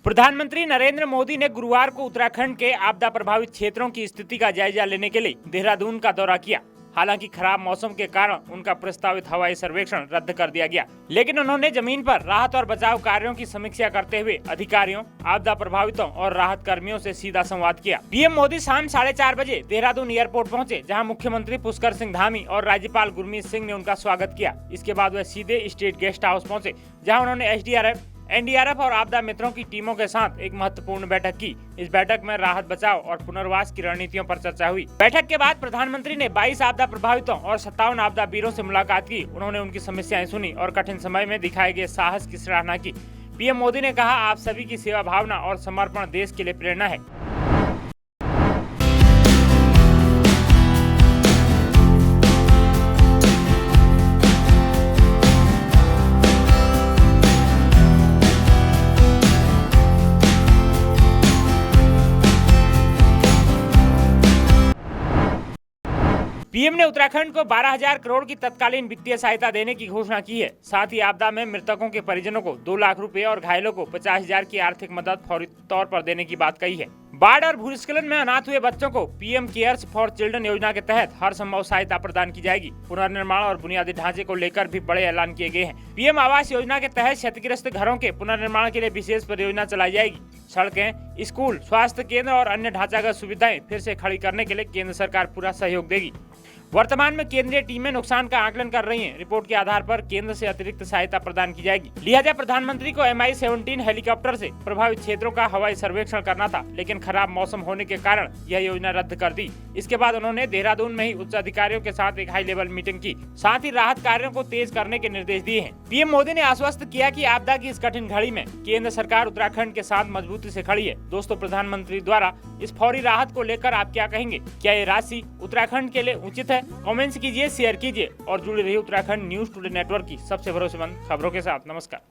प्रधानमंत्री नरेंद्र मोदी ने गुरुवार को उत्तराखंड के आपदा प्रभावित क्षेत्रों की स्थिति का जायजा लेने के लिए देहरादून का दौरा किया। हालांकि खराब मौसम के कारण उनका प्रस्तावित हवाई सर्वेक्षण रद्द कर दिया गया, लेकिन उन्होंने जमीन पर राहत और बचाव कार्यों की समीक्षा करते हुए अधिकारियों, आपदा प्रभावितों और राहत कर्मियों से सीधा संवाद किया। पीएम मोदी शाम 4:30 बजे देहरादून एयरपोर्ट पहुंचे, जहां मुख्यमंत्री पुष्कर सिंह धामी और राज्यपाल गुरमीत सिंह ने उनका स्वागत किया। इसके बाद वे सीधे स्टेट गेस्ट हाउस पहुंचे, जहाँ उन्होंने SDRF, NDRF और आपदा मित्रों की टीमों के साथ एक महत्वपूर्ण बैठक की। इस बैठक में राहत बचाव और पुनर्वास की रणनीतियों पर चर्चा हुई। बैठक के बाद प्रधानमंत्री ने 22 आपदा प्रभावितों और 57 आपदा वीरों से मुलाकात की। उन्होंने उनकी समस्याएं सुनी और कठिन समय में दिखाए गए साहस की सराहना की। पीएम मोदी ने कहा, आप सभी की सेवा भावना और समर्पण देश के लिए प्रेरणा है। पीएम ने उत्तराखंड को 12,000 करोड़ की तत्कालीन वित्तीय सहायता देने की घोषणा की है। साथ ही आपदा में मृतकों के परिजनों को 2 लाख रुपए और घायलों को 50,000 की आर्थिक मदद फौरी तौर पर देने की बात कही है। बाढ़ और भूस्खलन में अनाथ हुए बच्चों को पीएम केयर्स फॉर चिल्ड्रन योजना के तहत हर संभव सहायता प्रदान की जाएगी। पुनर्निर्माण और बुनियादी ढांचे को लेकर भी बड़े ऐलान किए गए हैं। पीएम आवास योजना के तहत क्षतिग्रस्त घरों के पुनर्निर्माण के लिए विशेष परियोजना चलाई जाएगी। सड़कें, स्कूल, स्वास्थ्य केंद्र और अन्य ढांचागत सुविधाएं फिर से खड़ी करने के लिए केंद्र सरकार पूरा सहयोग देगी। वर्तमान में केंद्रीय टीमें नुकसान का आकलन कर रही हैं। रिपोर्ट के आधार पर केंद्र से अतिरिक्त सहायता प्रदान की जाएगी। लिहाजा प्रधानमंत्री को MI-17 हेलीकॉप्टर से प्रभावित क्षेत्रों का हवाई सर्वेक्षण करना था, लेकिन खराब मौसम होने के कारण यह योजना रद्द कर दी। इसके बाद उन्होंने देहरादून में ही उच्च अधिकारियों के साथ एक हाई लेवल मीटिंग की। साथ ही राहत कार्यों को तेज करने के निर्देश दिए हैं। पीएम मोदी ने आश्वस्त किया कि आपदा की इस कठिन घड़ी में केंद्र सरकार उत्तराखंड के साथ मजबूती से खड़ी है। दोस्तों, प्रधानमंत्री द्वारा इस फौरी राहत को लेकर आप क्या कहेंगे? क्या ये राशि उत्तराखंड के लिए उचित है? कमेंट्स कीजिए, शेयर कीजिए और जुड़े रहिए उत्तराखंड न्यूज टुडे नेटवर्क की सबसे भरोसेमंद खबरों के साथ। नमस्कार।